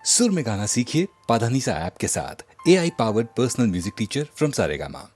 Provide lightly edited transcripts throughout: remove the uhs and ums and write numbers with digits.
सुर में गाना सीखिए पाधानीसा ऐप के साथ। AI powered personal music teacher from Saregama.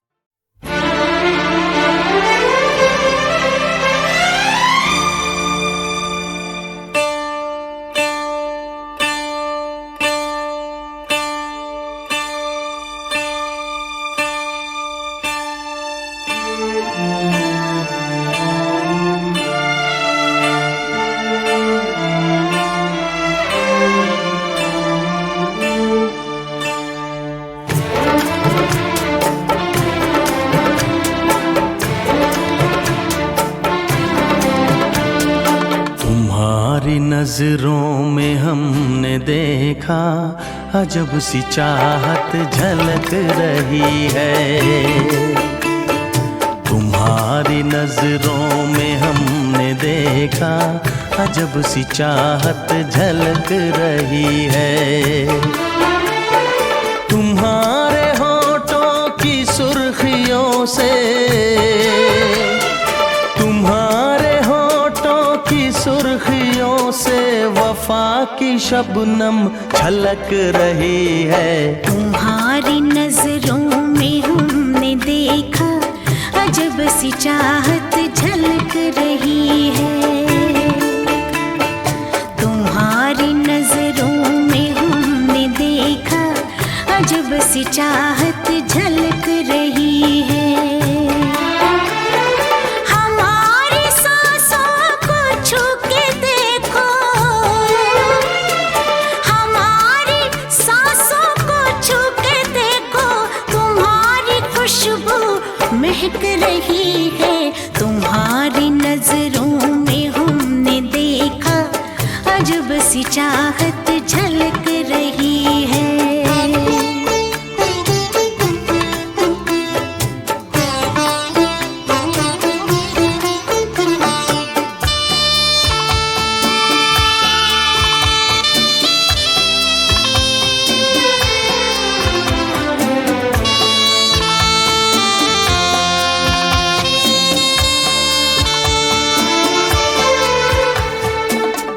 नजरों में हमने देखा अजब सी चाहत झलक रही है। तुम्हारी नजरों में हमने देखा अजब सी चाहत झलक रही है। तुम्हारे होठों की सुर्खियों से, तुम्हारे होठों की सुर्खियों से वफा की शबनम छलक रही है। तुम्हारी नजरों में हमने देखा अजब सी चाहत झलक रही है। तुम्हारी नजरों में हमने देखा अजब सी चाहत झलक रही है। महक रही है। तुम्हारी नजरों में हमने देखा अजब सी चाहत झलक रही है।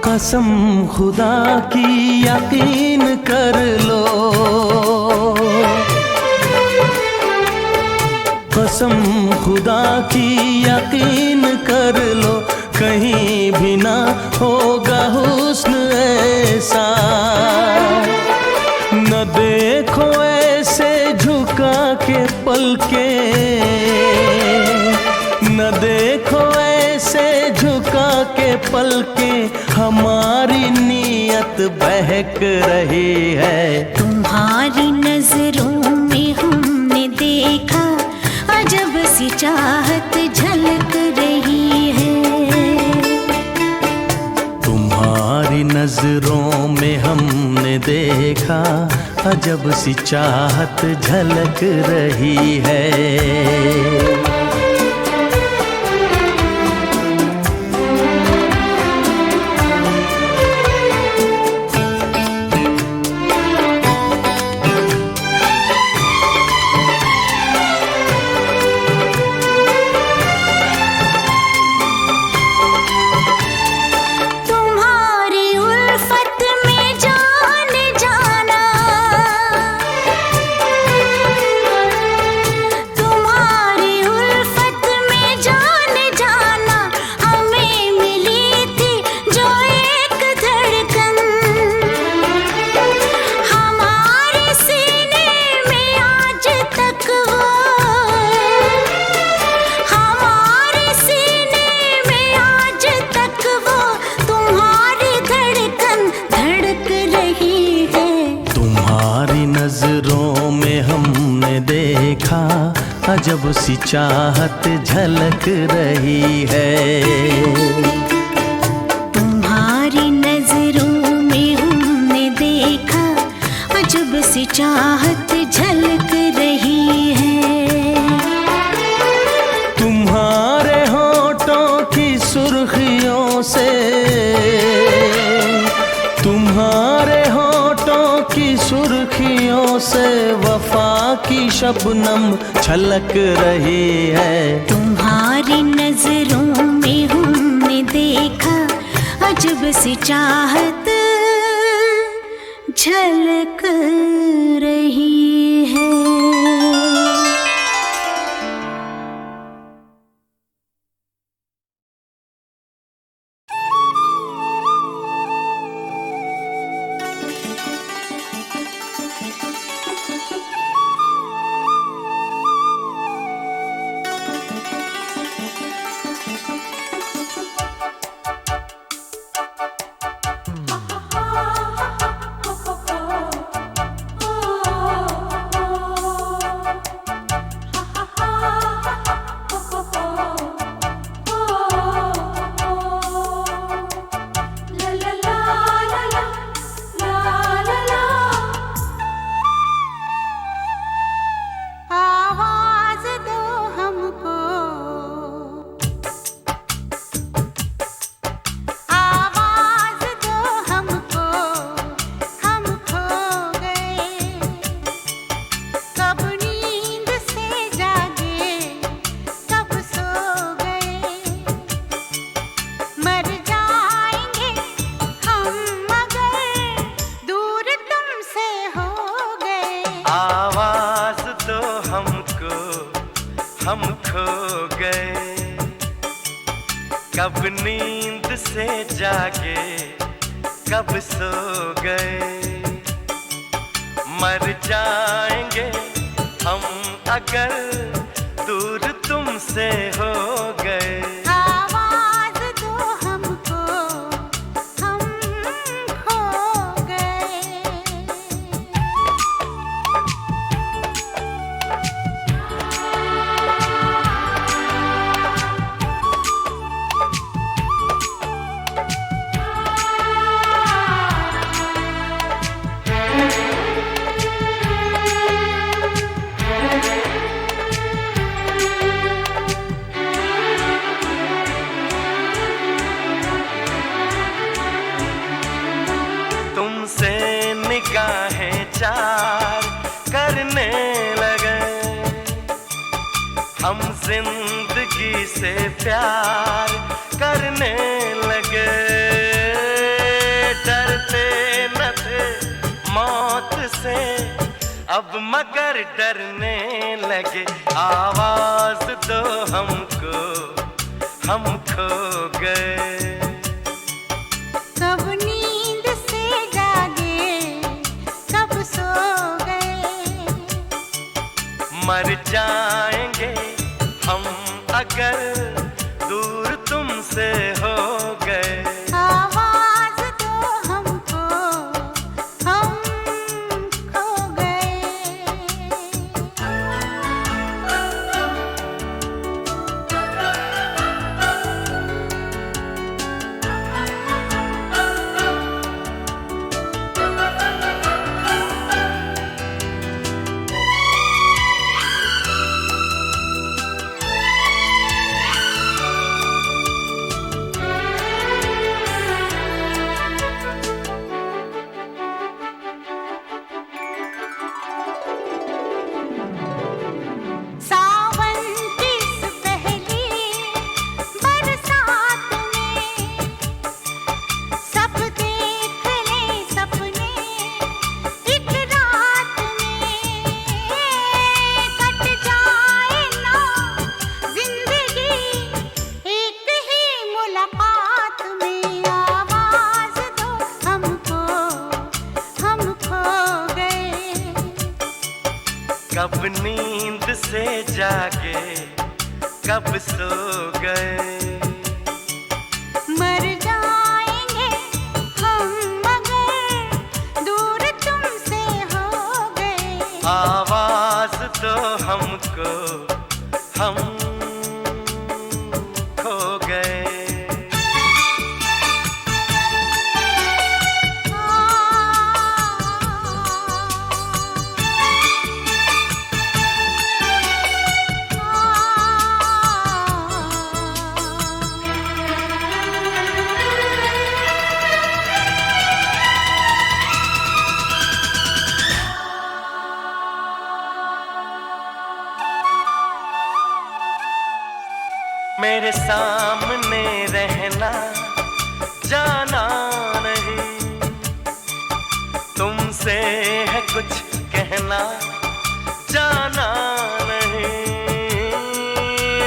कसम खुदा की यकीन कर लो, कसम खुदा की यकीन कर लो, कहीं भी ना होगा हुस्न ऐसा। न देखो ऐसे झुका के पलके, न देखो ऐसे झुका के पलके, हमारी नीयत बहक रही है। तुम्हारी नजरों में हमने देखा अजब सी चाहत झलक रही है। तुम्हारी नजरों में हमने देखा अजब सी चाहत झलक रही है। नजरों में हमने देखा अजब सी चाहत झलक रही है। तुम्हारी नजरों में हमने देखा अजब सी चाहत झलक रही है। तुम्हारे होठों की सुर्खियों से, तुम्हारे होठों की सुर्खियों से वफा की शबनम छलक रही है। तुम्हारी नजरों में हमने देखा अजब सी चाहत झलक रही है। हम खो गए, कब नींद से जागे, कब सो गए। मर जाएंगे हम अगर दूर तुमसे हो गए। आवाज दो हमको, हम खो गए। तुमसे निगाहें चार करने लगे, हम जिंदगी से प्यार करने लगे। डरते न थे मौत से, अब मगर डरने लगे। आवाज दो हमको, हम खो गए। कब नींद से जागे, कब सो गए। मर जाएंगे हम अगर दूर तुमसे हो गए। आवाज दो हमको, हम खो गए। सावन की इस पहली बरसात में सब देख ले सपने, एक रात में कट जाए ना जिंदगी एक ही मुलाकात में। आवाज दो हमको, हम खो गए। कब नींद से जागे, कब सो गए। मर जाएंगे हम मगर दूर तुमसे हो गए। आवाज दो हमको, हम खो गए। मेरे सामने रहना, जाना नहीं, तुम हमसे है कुछ कहना जाना नहीं,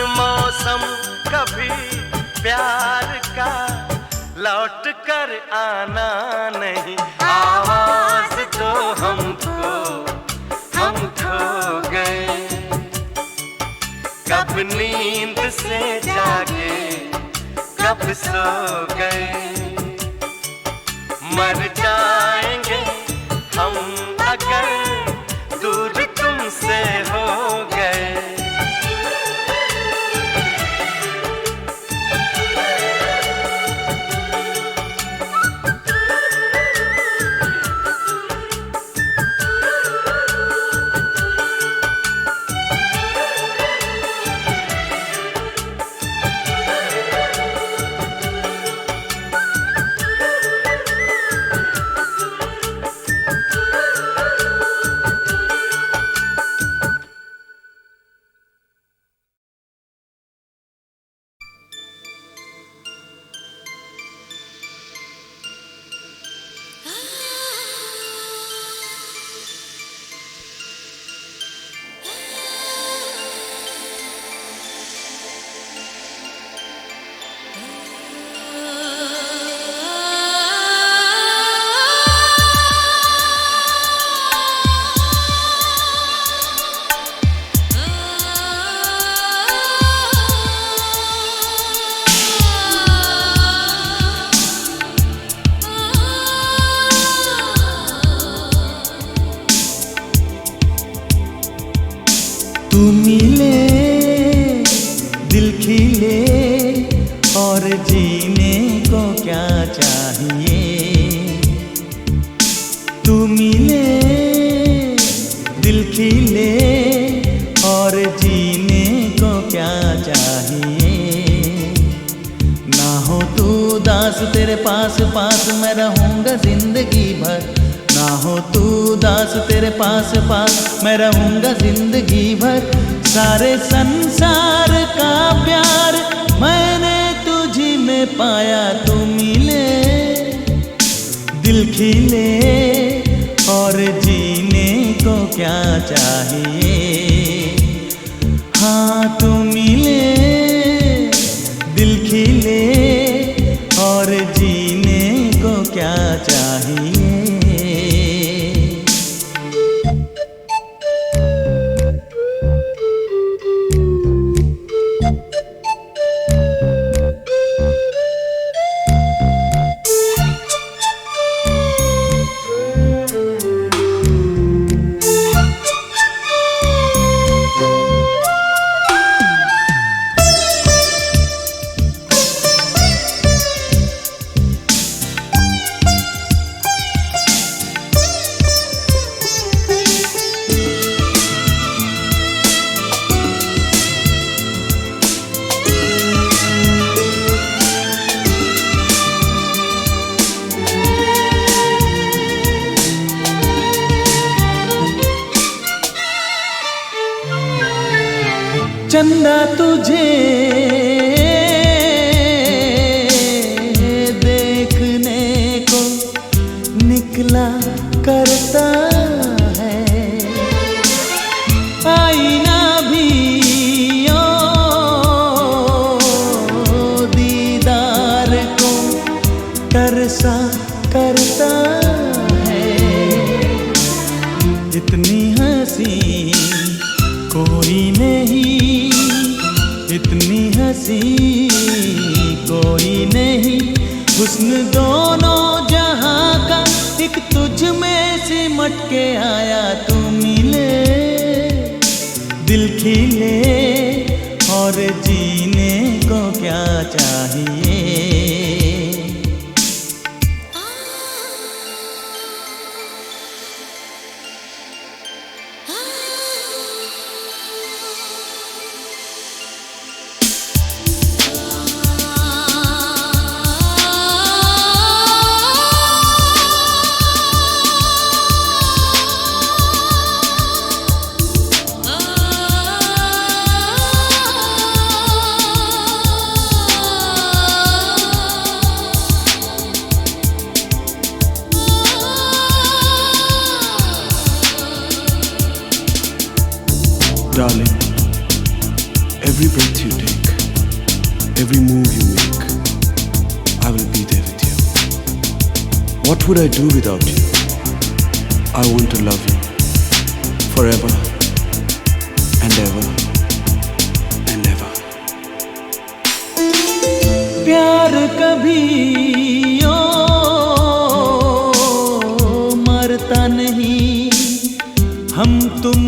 मौसम कभी प्यार का लौट कर आना नहीं। आवाज तो हमको हम खो गए, कब नींद से जागे कब सो गए। मर जाएंगे हम अगर दूर तुमसे हो गए। तू मिले दिल खिले और जीने को क्या चाहिए। तू मिले दिल खिले और जीने को क्या चाहिए। ना हो तू दास तेरे पास पास मैं रहूँगा जिंदगी भर। ना हो तू दास तेरे पास पास मैं रहूँगा जिंदगी भर। सारे संसार का प्यार मैंने तुझी में पाया। तू मिले दिल खिले और जीने को क्या चाहिए। हाँ तू मिले दिल खिले और जीने को क्या चाहिए। चंदा तुझे देखने को निकला करता है। आईना भी ओ दीदार को तरसा करता है। इतनी हंसी कोई नहीं, इतनी हंसी कोई नहीं। हुस्न दोनों जहां का एक तुझ में सिमट के आया। तू मिले दिल खिले और जीने को क्या चाहिए। Darling, every breath you take, every move you make, I will be there with you. What would I do without you? I want to love you forever and ever and ever. प्यार कभी ओ मरता नहीं, हम तुम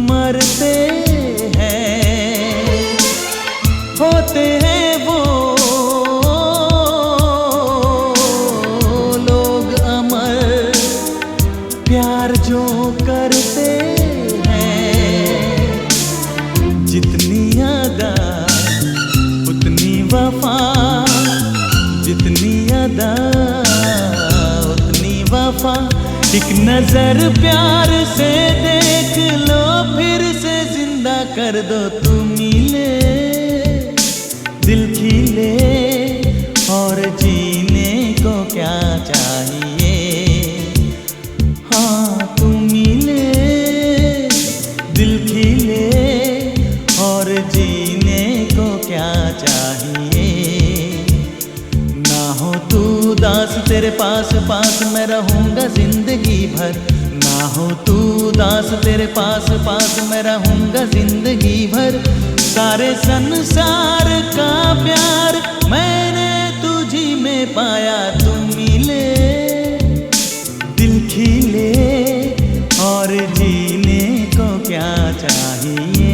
मरते हैं, होते हैं वो लोग अमर, प्यार जो करते हैं। जितनी अदा उतनी वफा, जितनी अदा उतनी वफा। एक नजर प्यार से देख लो, फिर से जिंदा कर दो। तू मिले दिल खिले, और जीने को क्या चाहिए। हाँ तू मिले दिल खिले, और जीने को क्या चाहिए। ना हो तू दास, तेरे पास पास मैं रहूंगा जिंदगी भर। ना हो तू दास, तेरे पास पास मैं रहूंगा जिंदगी भर। सारे संसार का प्यार मैंने तुझी में पाया। तू मिले दिल खिले, और जीने को क्या चाहिए।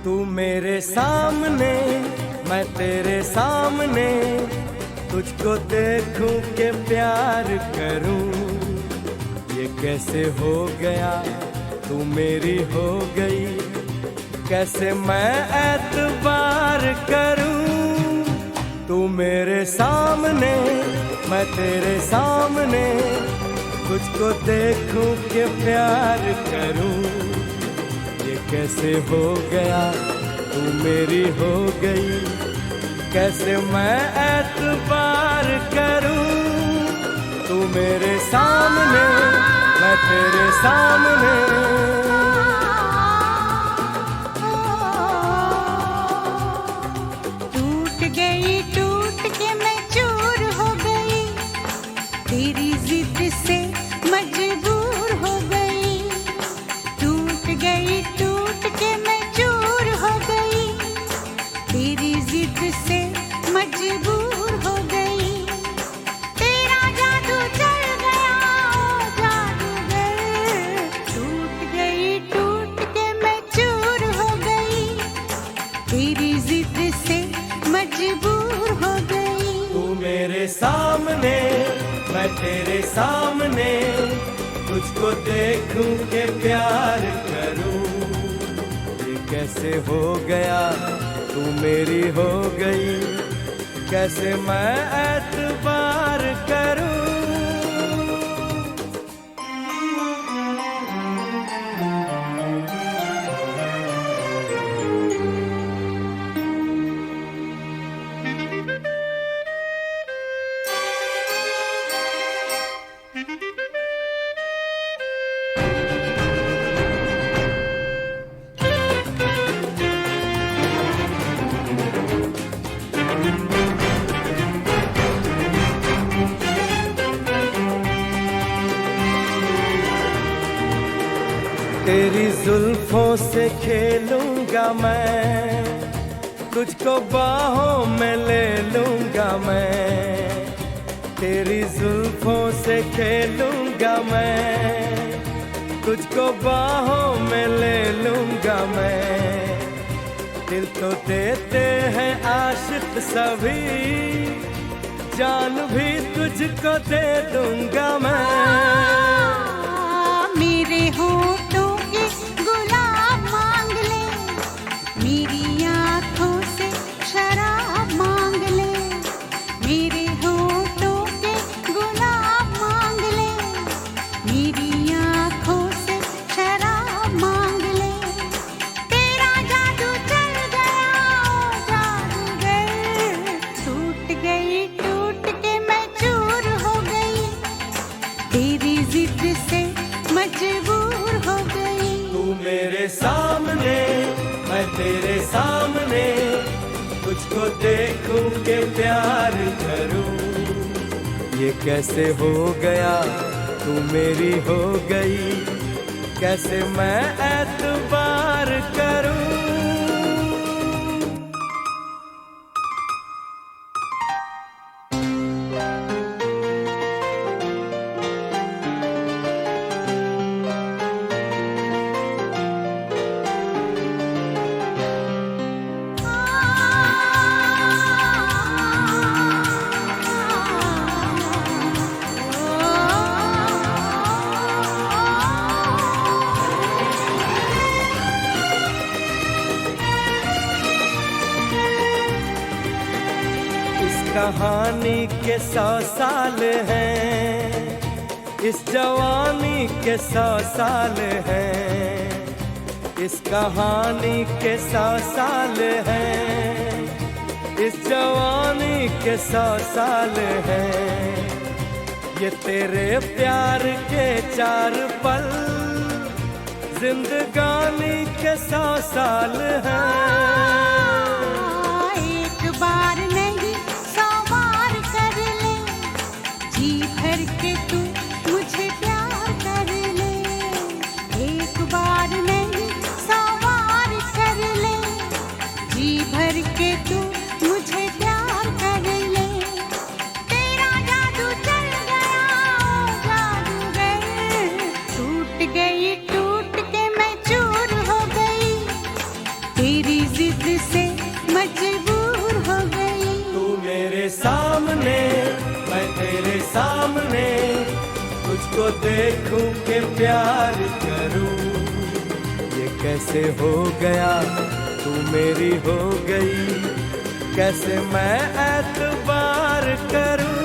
तू मेरे सामने, मैं तेरे सामने, तुझको देखूं के प्यार करूं। ये कैसे हो गया, तू मेरी हो गई, कैसे मैं एतबार करूं। तू मेरे सामने, मैं तेरे सामने, तुझको देखूं के प्यार करूं। ये कैसे हो गया, तू मेरी हो गई, कैसे मैं एतबार करूं। तू मेरे सामने, मैं तेरे सामने। टूट गई, टूट के मैं चूर हो गई, तेरी जिद से मजबूर हो गई। टूट गई, टूट के मैं चूर हो गई, तेरी जिद से मजबूर हो गई। तेरा जादू चल गया ओ जादूगर। टूट गई, टूट के मैं चूर हो गई, तेरी जिद से मजबूर हो गई। तू मेरे सामने, मैं तेरे सामने, तुझको देखूं के प्यार करूं। ये कैसे हो गया, तू मेरी हो गई, कैसे मैं एतबार करूं। तेरी जुल्फों से खेलूंगा मैं, तुझको बाहों में ले लूंगा मैं। तेरी जुल्फों जुल्फों से खेलूंगा मैं, तुझको बाहों में ले लूंगा मैं। दिल तो देते हैं आशिक सभी, जान भी तुझको दे दूंगा मैं। मेरे होठों के गुलाब मांग ले, मेरी आँखों से शराब मांग ले। मेरे होठों के गुलाब मांग ले, मेरी आँखों से शराब मांग ले। तेरा जादू चल गया ओ जादूगर, टूट गई टूट के मैं चूर हो गई, तेरी जिद से मजबूर हो गई। तू मेरे सामने, मैं तेरे सामने, तुझको देखूं के प्यार करूं। ये कैसे हो गया, तू मेरी हो गई, कैसे मैं एतबार करूं। कहानी के 100 साल हैं, इस जवानी के 100 साल हैं। इस कहानी के 100 साल हैं, इस जवानी के 100 साल हैं। ये तेरे प्यार के 4 पल, जिंदगानी के 100 साल हैं। एक बार नहीं 100 बार कर ले, जी भर के तू मुझे प्यार कर ले। एक बार नहीं 100 बार कर ले, जी भर के तू मुझे प्यार कर ले। तेरा जादू चल गया ओ जादूगर, टूट गई टूट के मैं चूर हो गई, तेरी जिद से मजबूर हो गई। तू मेरे सामने, मैं तेरे सामने, तुझको देखूं के प्यार करूं। ये कैसे हो गया, तू मेरी हो गई, कैसे मैं एतबार करूं।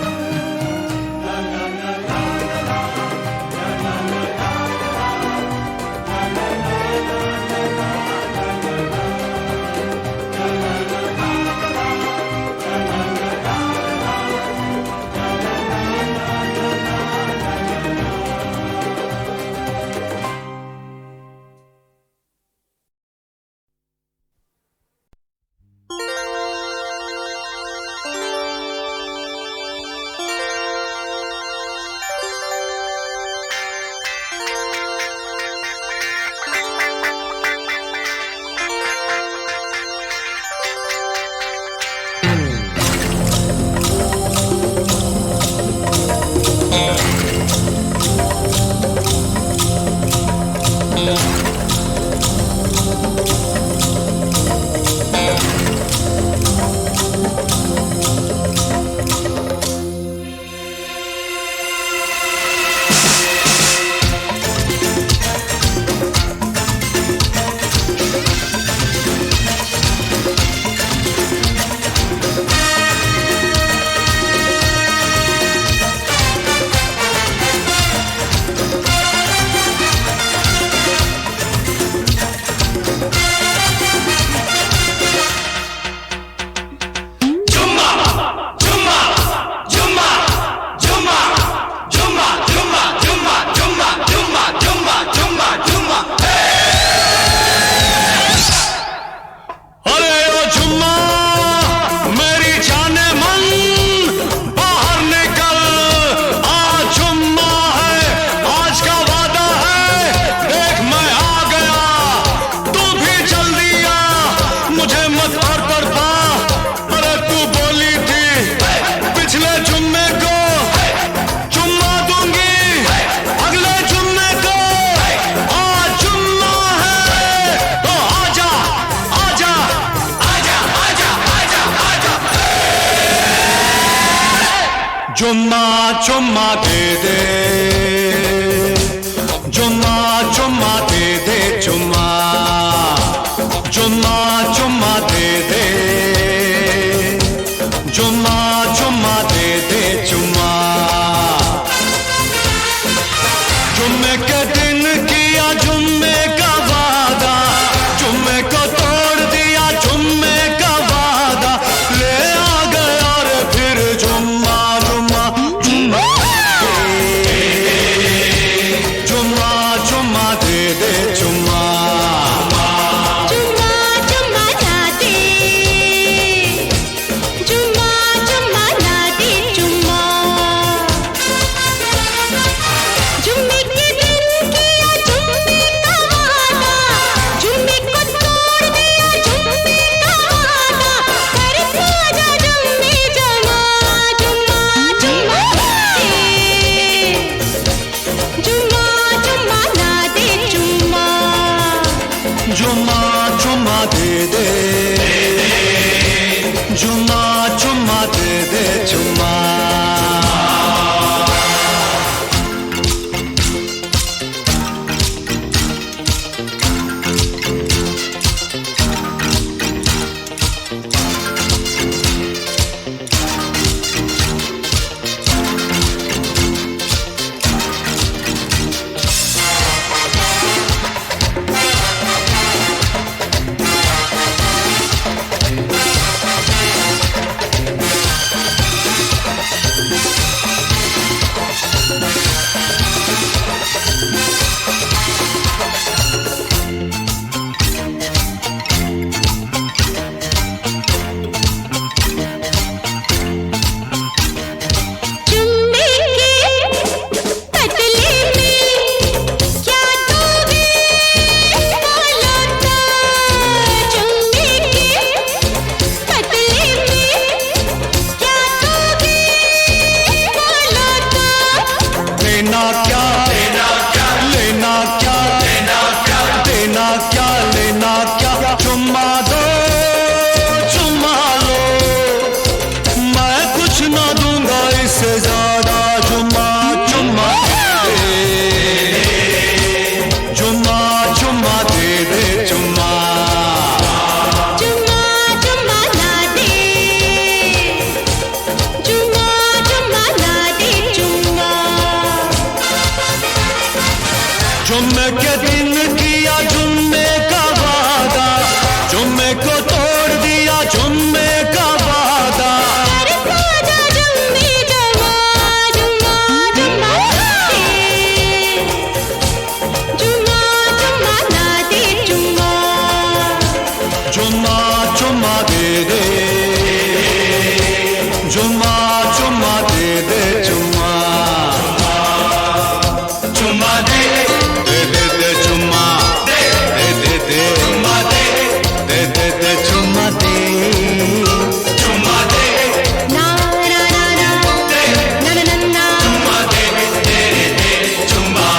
चुम्मा चुम्मा दे दे, चुम्मा चुम्मा दे दे, चुम्मा चुम्मा चुम्मा दे दे, चुम्मा चुम्मा दे दे, चुम्मा। जुम्मे के दिन किया जुम्मे का वादा, जुम्मे को तोड़ दिया जुम्मे का वादा, ले आ गया और फिर जुम्मा जुम्मा जुम्मा जुम्मा जुम्मा दे दे, जुम्मा जुम्मा जुम्मा ना दे, जुम्मा जुम्मा ना दे, जुम्मा। जुम्मे के दिन किया जुम्मे का वादा, जुम्मे को तोड़ दिया जुम्मे का वादा, कर खाजा जुम्मे जमा, जुम्मा जुम्मा दे, जुम्मा जुम्मा ना दे, जुम्मा। जुम्मा जुम्मा दे दे, जुम्मा जुम्मा दे दे, जुम्मा। जुम्मे के पतले में क्या दोगे बोलो तो, जुम्मे के पतले में क्या दोगे बोलो तो। लेना क्या लेना क्या, लेना क्या लेना क्या, देना क्या लेना क्या, चुम्मा दो चुम्मा लो, मैं कुछ ना दूंगा इससे ज्यादा, जुम्मा चुम्मा दे दे, जुम्मा चुम्मा दे दे, जुम्मा जुम्मा जुम्मा ना दे, जुम्मा जुम्मा ना दे, जुम्मा। जुम्मे के दिन किया जुम्मे का वादा, जुम्मे को तोड़ दिया जुम्मे का वादा, कर खाजा जुम्मे जमा, जुम्मा जुम्मा दे, जुम्मा जुम्मा ना दे, जुम्मा। जुम्मा चुम्मा दे दे, जुम्मा चुम्मा दे दे, जुम्मा चुम्मा दे दे दे दे, जुम्मा दे दे दे, जुम्मा दे दे दे दे, जुम्मा दे जुम्मा दे, ना ना ना ना ना ना ना, जुम्मा दे दे दे, जुम्मा।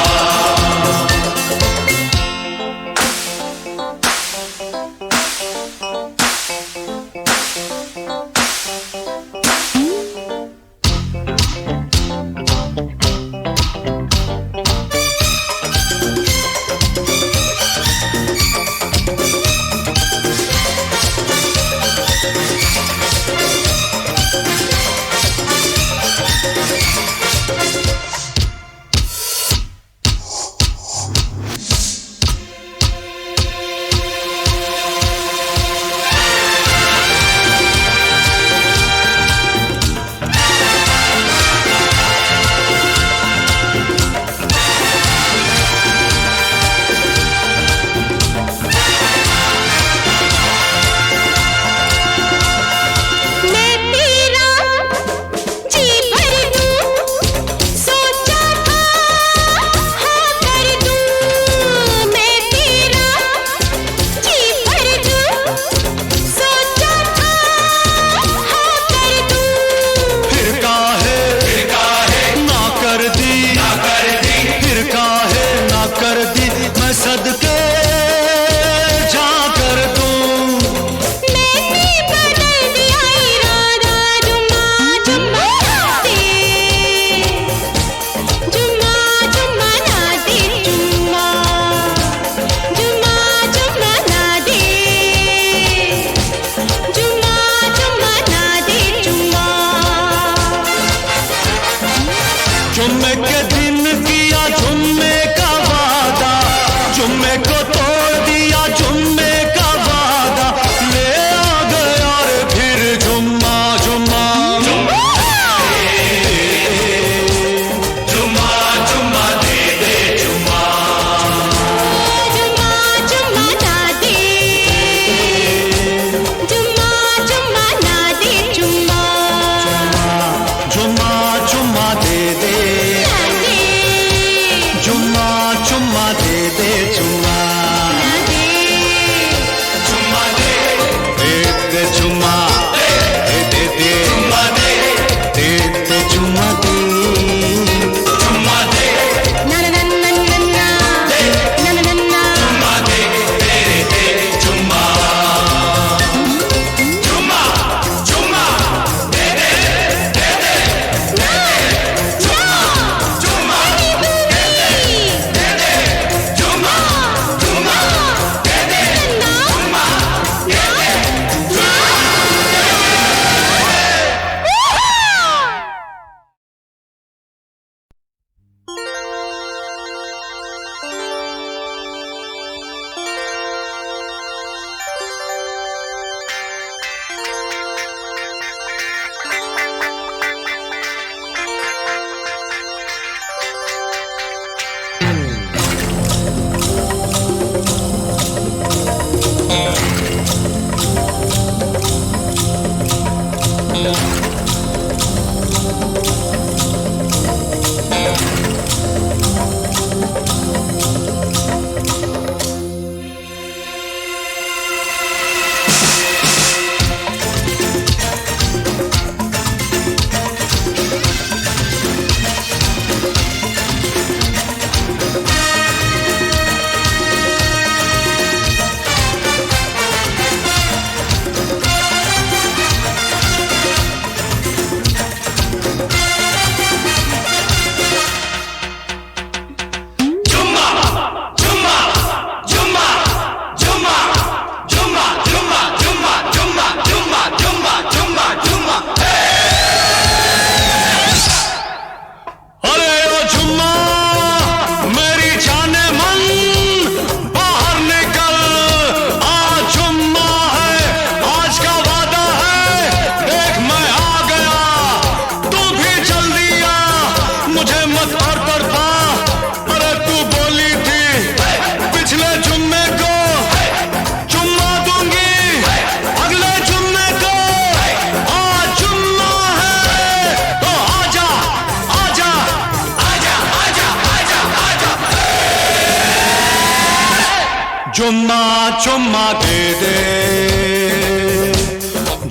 चुम्मा दे दे,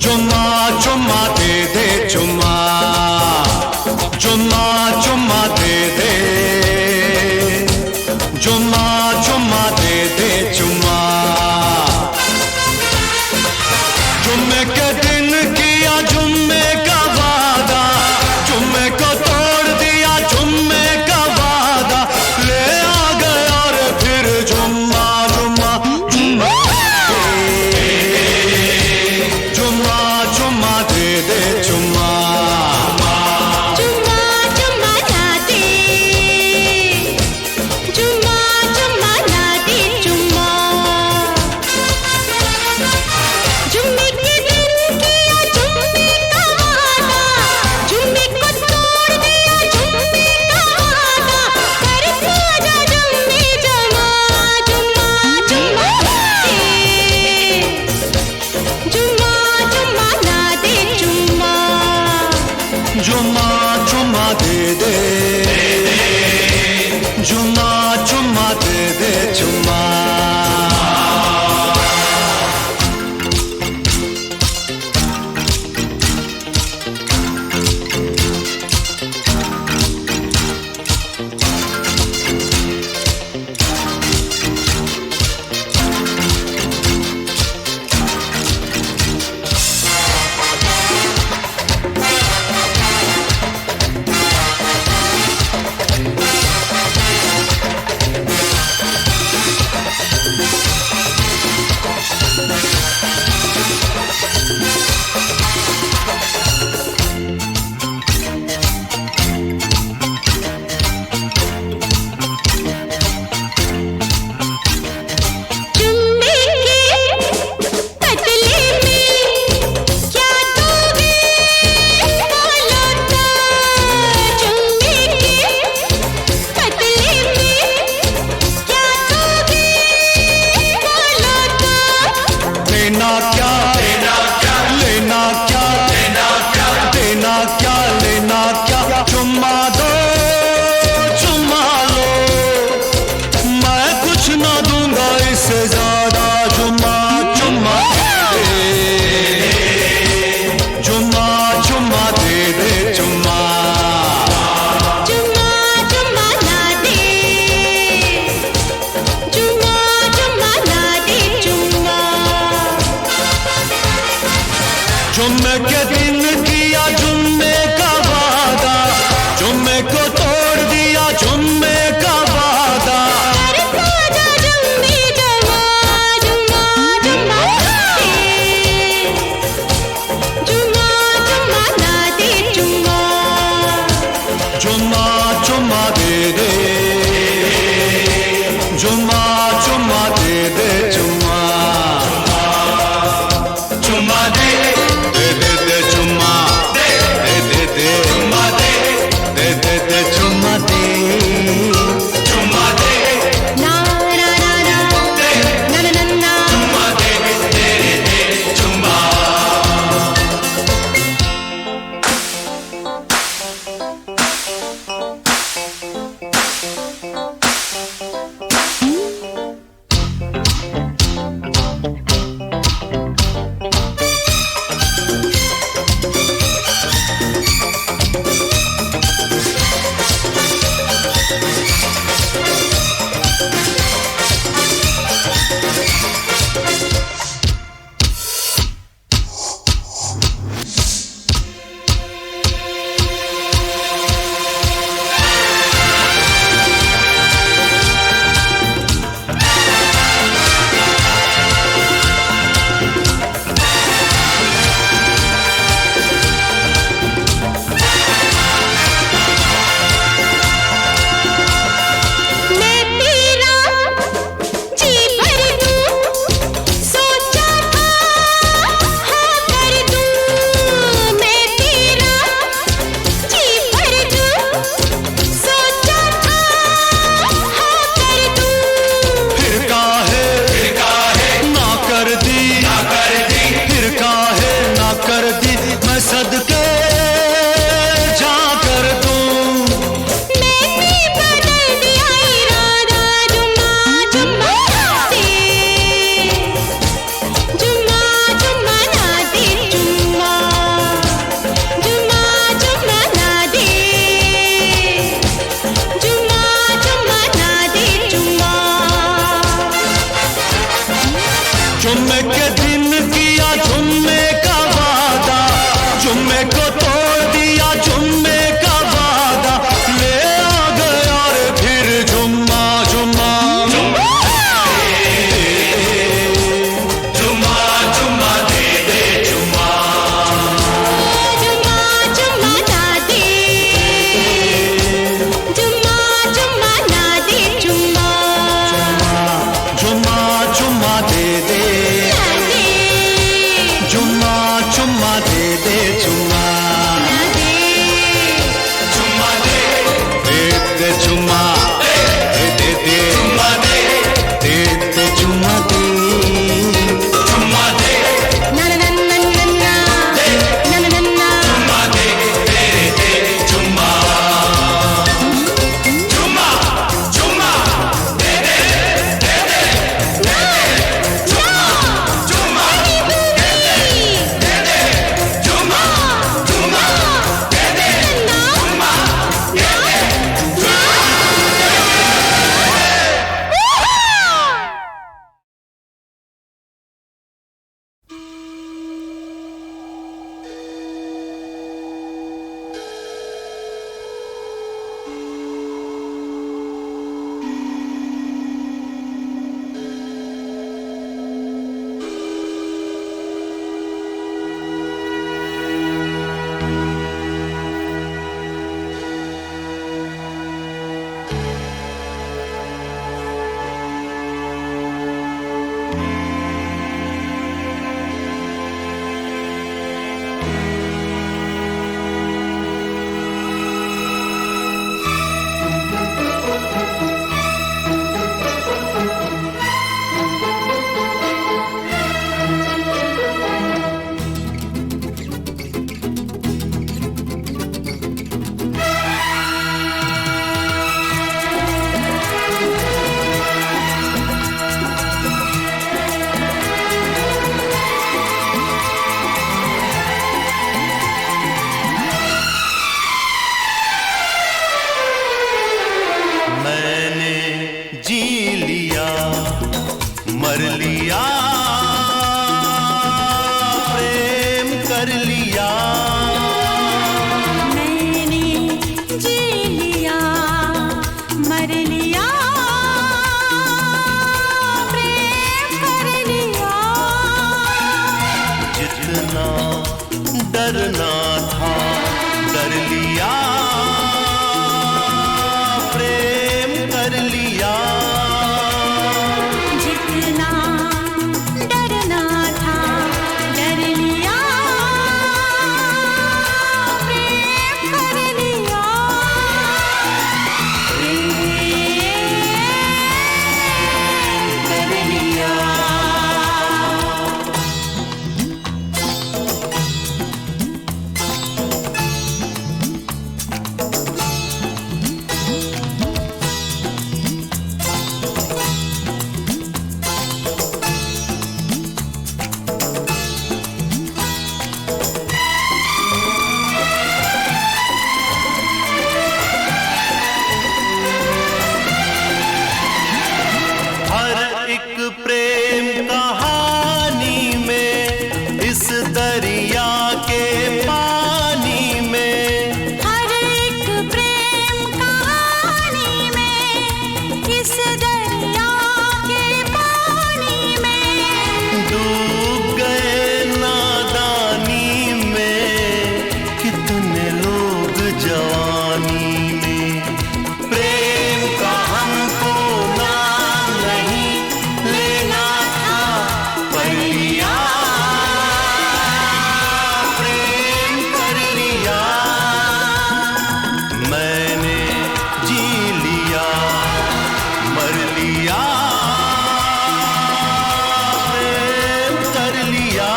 चुम्मा चुम्मा दे दे, चुम्मा चुम्मा चुम्मा दे दे, चुम्मा चुम्मा दे दे, चुम्मा। जुम्मे के दिन किया जुम्मे का वादा, जुम्मे को तोड़ दिया जुम्मे का वादा, ले आ गया रे फिर जुम्मा जुम्मा जुम्मा, जुम्मा जुम्मा दे दे, जुम्मा जुम्मा जुम्मा ना दे, जुम्मा जुम्मा ना दे, जुम्मा। जुम्मे के दिन किया जुम्मे का वादा, जुम्मे को तोड़ दिया जुम्मे का वादा, करके आजा जुम्मे जमा, जुम्मा जुम्मा दे, जुम्मा जुम्मा ना दे, जुम्मा। जुम्मा जुम्मा दे दे, जुम्मा जुम्मा दे दे, जुम्मा। जुम्मे के पतले में क्या दोगे बोलो तो, जुम्मे के पतले में क्या दोगे बोलो तो। लेना क्या, लेना क्या, लेना क्या, लेना क्या, देना क्या, लेना क्या, चुम्मा दो चुम्मा लो, मैं कुछ ना दूंगा इससे ज्यादा, जुम्मा चुम्मा दे दे, जुम्मा चुम्मा दे दे, जुम्मा जुम्मा जुम्मा ना दे, जुम्मा जुम्मा ना दे, जुम्मा। जुम्मे के दिन किया जुम्मे का वादा, जुम्मे को तोड़ दिया जुम्मे का वादा, करके आजा जुम्मे जमा, जुम्मा जुम्मा दे, जुम्मा जुम्मा ना दे, जुम्मा। जवानी में प्रेम का हमको नाम नहीं लेना था, पर लिया, प्रेम कर लिया। मैंने जी लिया, मर लिया, प्रेम कर लिया।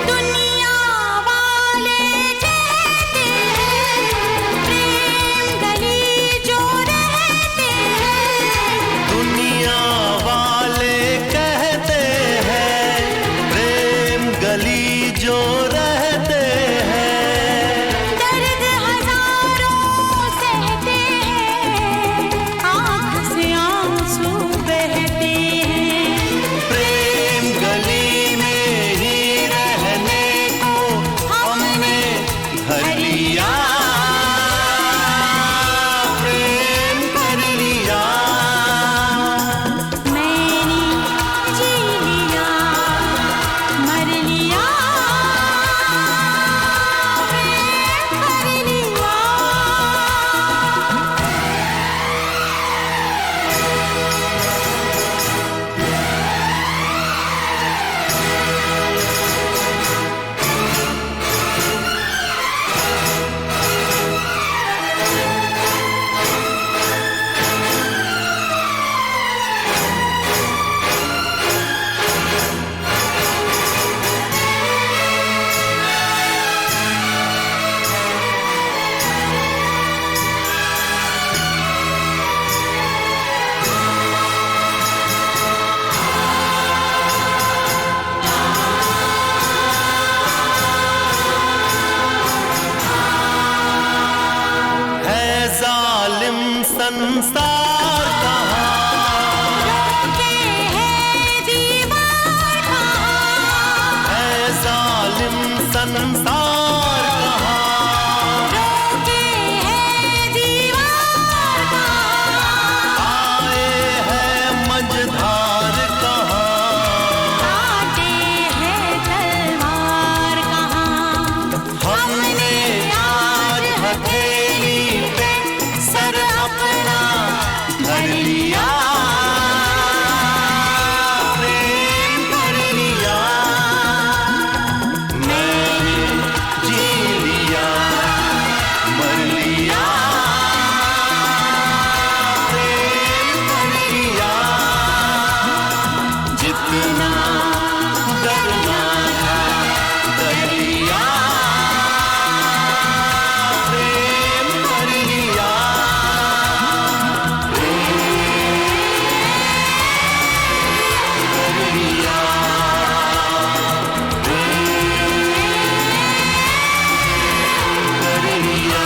दुनिया वाले कहते हैं प्रेम गली जो रहते हैं, दुनिया वाले कहते हैं प्रेम गली जो रहते हैं। दर्द हजारों सहते हैं, आँख से आंसू बहते हैं। प्रेम गली में ही रहने को हमने भर लिया, प्रेम कर लिया। मैंने जी लिया, मर लिया, प्रेम कर लिया। है जालिम संसार कहाँ, रोके है दीवार कहाँ, है जालिम संसार कहाँ। रोके है दीवार कहाँ, आए हैं मझधार कहाँ, काटे है तलवार कहाँ। हमने आज हथेली पे सर अपना धर लिया, प्रेम कर लिया। मैंने जी लिया, मर लिया, प्रेम कर लिया। जितना डरना था डर लिया, प्रेम कर लिया। कर लिया, कर लिया।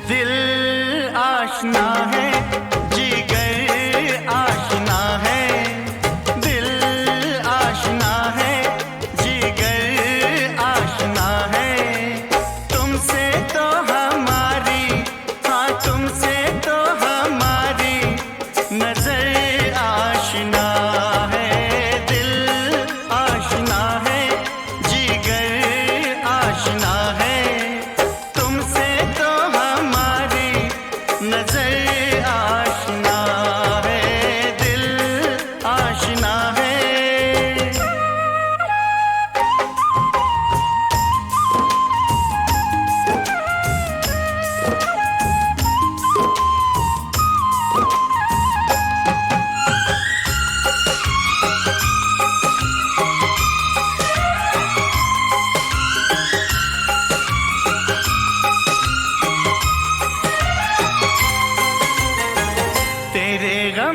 दिल आशना है, जिगर आशना है, दिल आशना है, जिगर आशना है। तुमसे तो हमारी, हाँ तुमसे तो हमारी नजर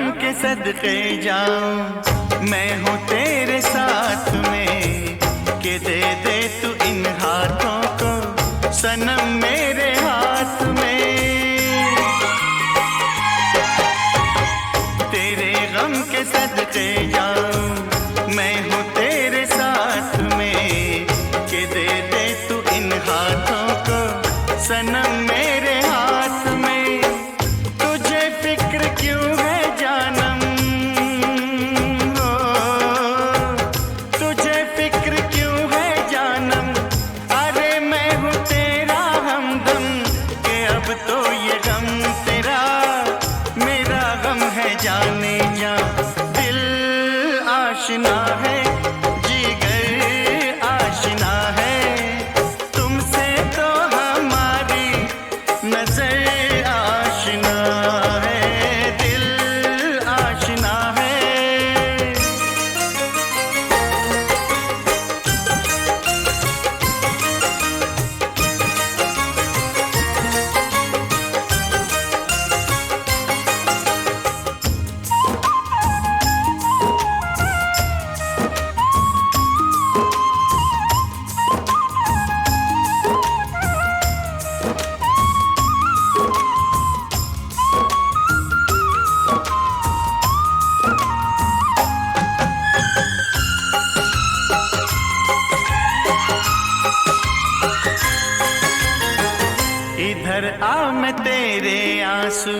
गम के सदके जाऊं, मैं हूँ तेरे साथ में, के दे दे तू इन हाथों को सनम मेरे हाथ में। तेरे गम के सदके जाऊं, मैं हूँ तेरे साथ में, के दे दे तू इन हाथों को सनम मेरे हाथ में। तुझे फिक्र क्यों है जानम, हो तुझे फिक्र क्यों है जानम, अरे मैं हूँ तेरा हमदम, के अब तो ये गम तेरा मेरा गम है जाने जा। दिल आशना है, जिगर आशना है, तुमसे तो हमारी नजर आशना है, दिल आशना है। इधर आ मैं तेरे आंसू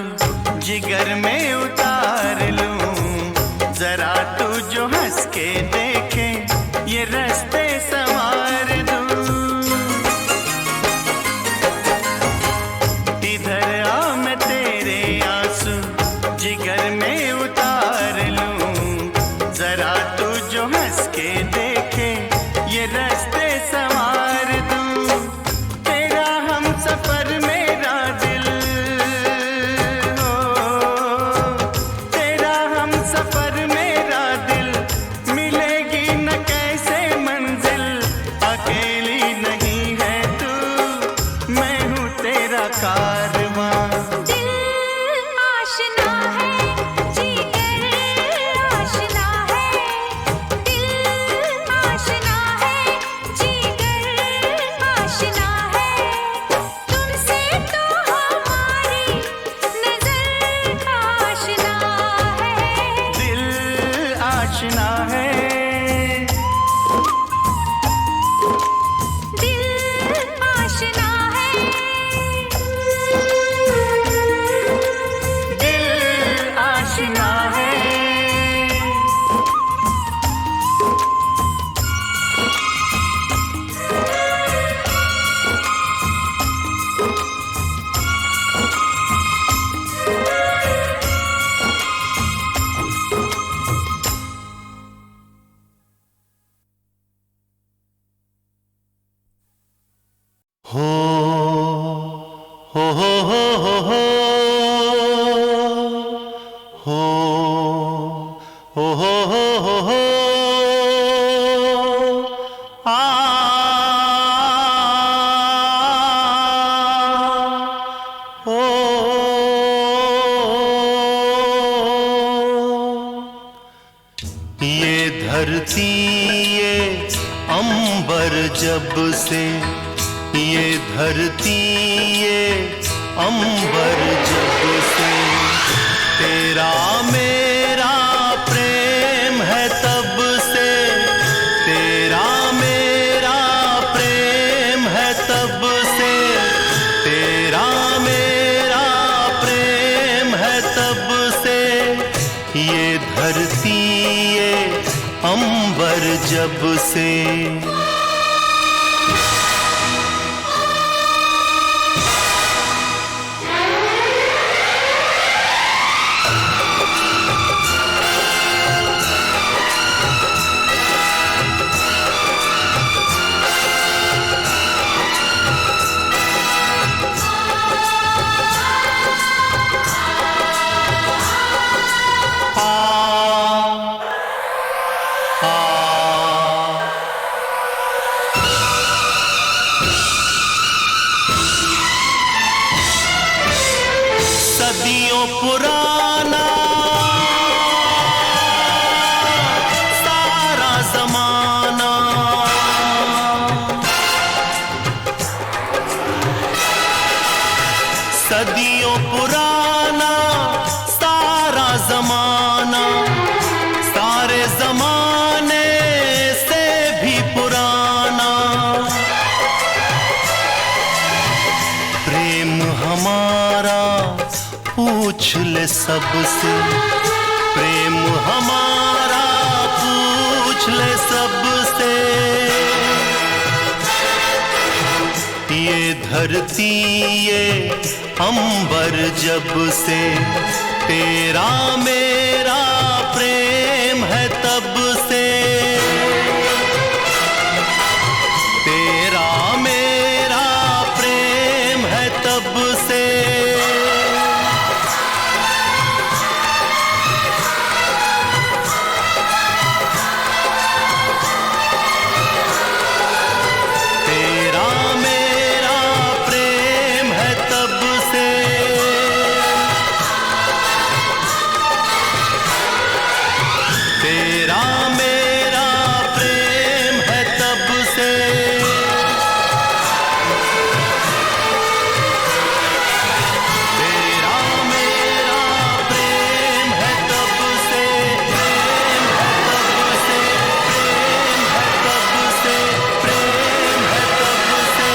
जिगर में उतार लूं, जरा तू जो हंस के देखे ये रास्ते संवार दूं। इधर आ मैं तेरे आंसू जिगर में उतार लूं, जरा तू जो हंस के देखे ये रास्ते संवार दूं। तेरा हम सफर मेरा दिल, हो तेरा हम सफर मेरा दिल, मिलेगी न कैसे मंजिल, अकेली नहीं है तू, मैं हूँ तेरा कारवां। दिल आशना है, जिगर आशना है, दिल आशना है, जिगर आशना है, तुमसे तो हमारी नजर आशना है। दिल आशना है, दिल आशना है, दिल आशना है। हो हो हो हो हो हो हो हो हो हो हो आ ओ ये धरती ये अंबर जब से, ये धरती ये अंबर जब से, तेरा मेरा प्रेम है तब से, तेरा मेरा प्रेम है तब से, तेरा मेरा प्रेम है तब से। ये धरती ये अंबर जब से। ले सबसे, प्रेम हमारा पूछ ले सबसे। ये धरती ये अंबर जब से तेरा मेरा प्रेम है तब से, तेरा मेरा प्रेम है तब से। तेरा मेरा प्रेम है तब से, तेरा मेरा प्रेम है तब से। तेरा मेरा प्रेम है तब से, प्रेम है तब से, प्रेम है तब से, प्रेम है तब से।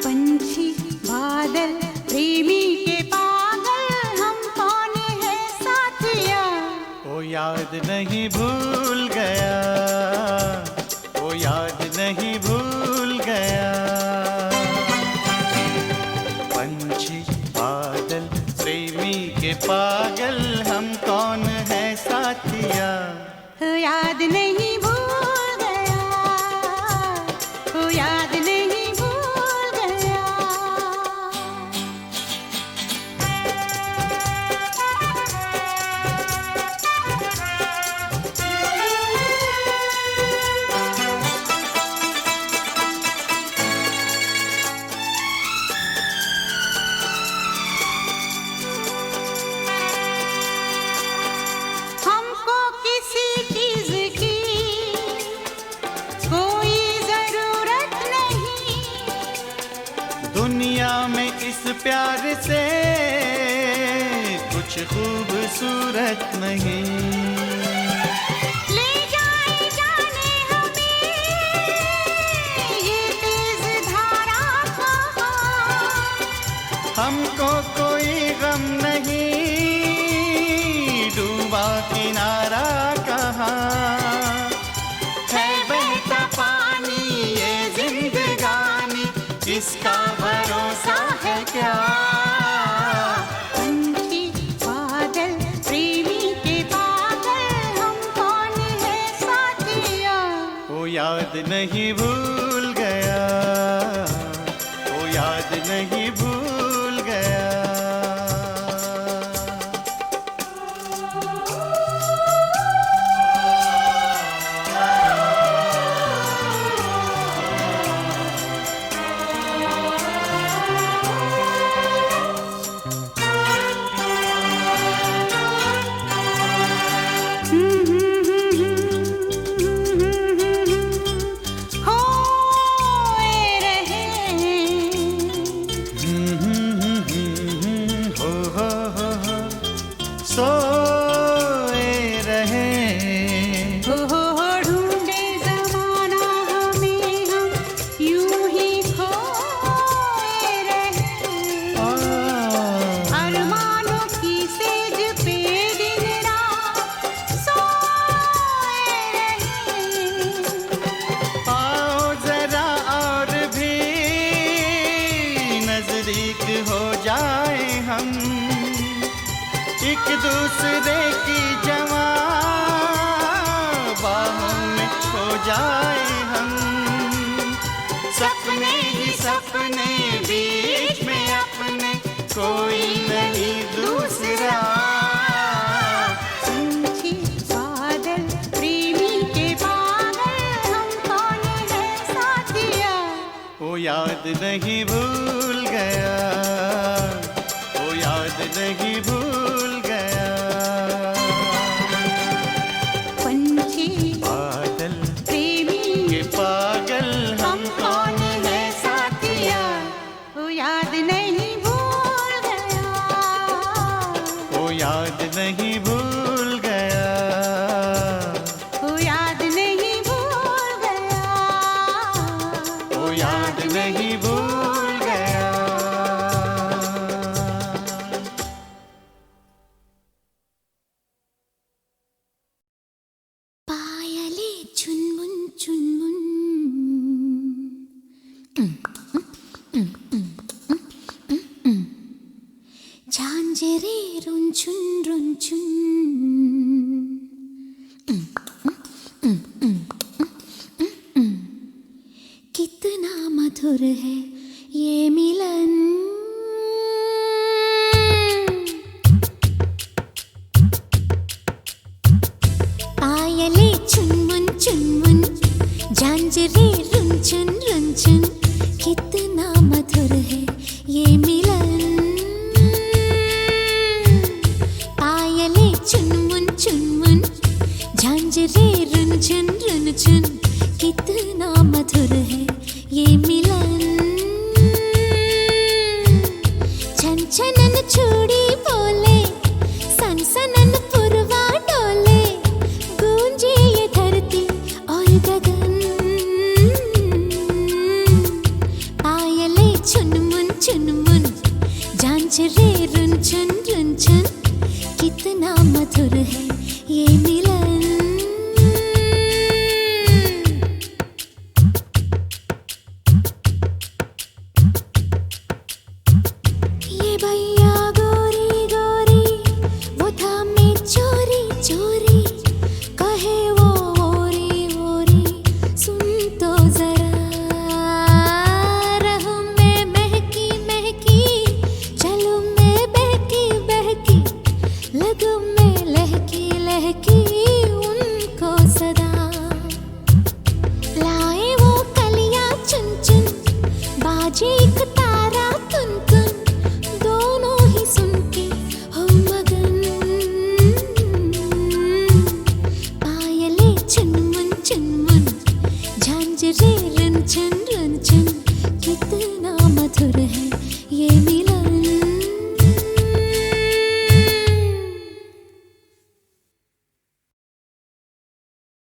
पंछी बादल प्रेमी के पागल, हम कौन है साथिया? ओ याद नहीं भूल गया, ओ याद नहीं भूल गया। पंछी बादल प्रेमी के पागल, हम कौन है साथिया? याद नहीं भूल गया, ओ याद नहीं भूल गया। हमको किसी चीज की कोई जरूरत नहीं, दुनिया में इस प्यार से कुछ खूबसूरत नहीं। ले जाए जाने हमें ये तेज धारा कहाँ। हमको कोई गम नहीं, डूबा किनारा कहाँ। है बहता पानी ये जिंदगानी, इसका भरोसा है क्या? पंछी बादल प्रेमी के पागल, हम कौन है साथिया? ओ याद नहीं भूल गया, ओ याद नहीं भूल गया। खोए रहे, हो सोए रहे। हो ढूंढे जमाना हमें, हम यूं ही खोए रहे। अरमानों की सेज पे दिन रात सोए रहे। आओ जरा और भी नजदीक हो जाए हम, एक दूसरे की जवां बाहों में खो जाए हम। सपने ही सपने बीच में अपने, कोई नहीं दूसरा। पंछी बादल प्रेमी के पागल, हम कौन है साथिया? ओ याद नहीं भूल गया, ओ याद नहीं भूल गया। पंछी बादल प्रेमी के पास याद नहीं भूल गया। पायले चुनमुन चुनमुन झांझरे रुंझुन रुंझुन कितना मधुर है ये मिलन। पायले चुनमुन चुनमुन झांझरे रुंझुन रुंझुन कितना मधुर है ये मिलन। पायले चुनमुन चुनमुन झांझरे रुंझुन रुंझुन कितना मधुर है ये मिलन। छन छनन चूड़ी बोले सन सनन पुरवा डोले गूंजे ये धरती और गगन। पायले चुनमुन चुनमुन झांझरे रुंझुन रुंझुन कितना मधुर है